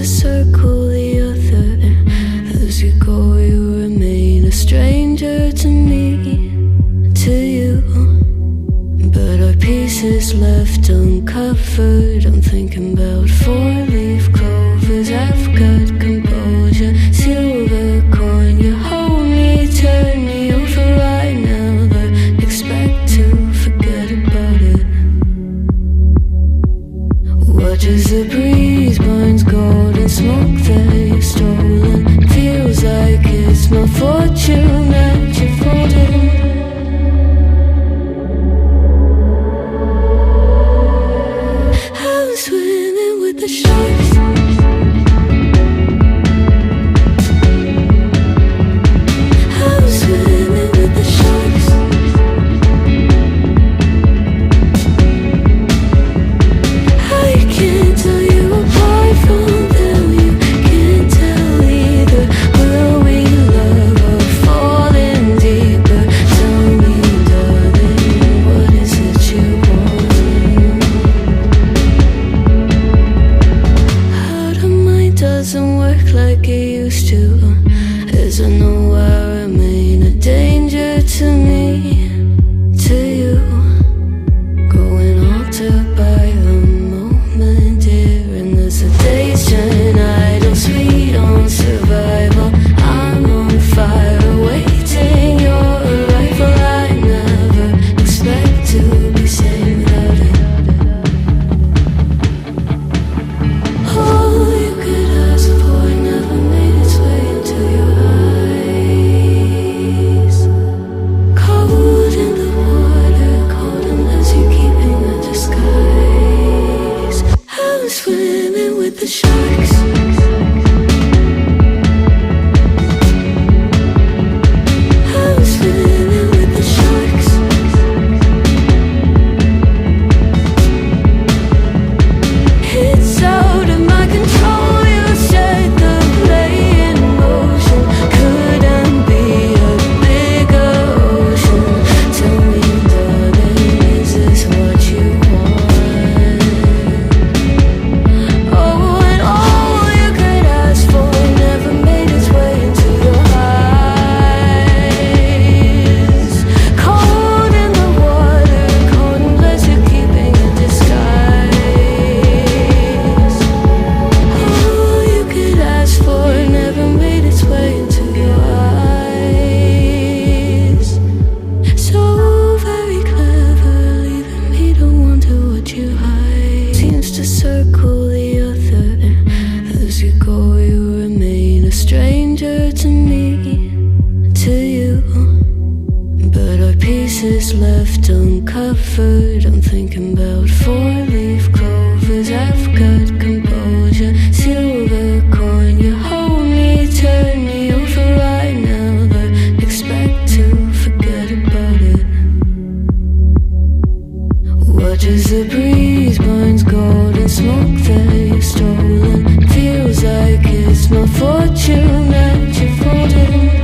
to circle the other. As you go, you remain a stranger to me, to you. But our pieces left uncovered. I'm thinking about four-leaf clovers. I've got composure, silver coin. You hold me, turn me over right now, but expect to forget about it. Watch as the breeze burns golden smoke that you've stolen. Feels like it's my fortune that you're folding. I'm swimming with the sharks. I'm swimming with the sharks. I can't tell you apart from them. You can't tell either. Will we love or fall in deeper? Tell me, darling, what is it you want? How the mind doesn't work like it used to. As I know I remain a danger to me, to you. Going altered by the moment, dear. And as the days turn idle, sweet on survival, I'm on fire, waiting your arrival. I never expect to be sane without it. All you could ask for never made its way into your eyes. Cold in the water, cold unless you're keeping a disguise. I'm swimming with the sharks. I'm swimming with the sharks. It's out of my control. You set the play in motion. Couldn't be a bigger ocean. Tell me, darling, is this what you want? Oh, and all you could ask for never made its way into your eyes. Cold in the water, cold unless you're keeping a disguise. All you could ask for never made its way into your eyes. So very clever, leaving me to wonder what you hide. Seems to circle the other. As you go, you remain a stranger to me, to you. But our pieces left uncovered. I'm thinking about four-leaf clovers. I've got composure, silver coin. You hold me, turn me over right now, but expect to forget about it. Watch as the breeze burns golden smoke that you've stolen. Feels like it's my fortune that you're folding.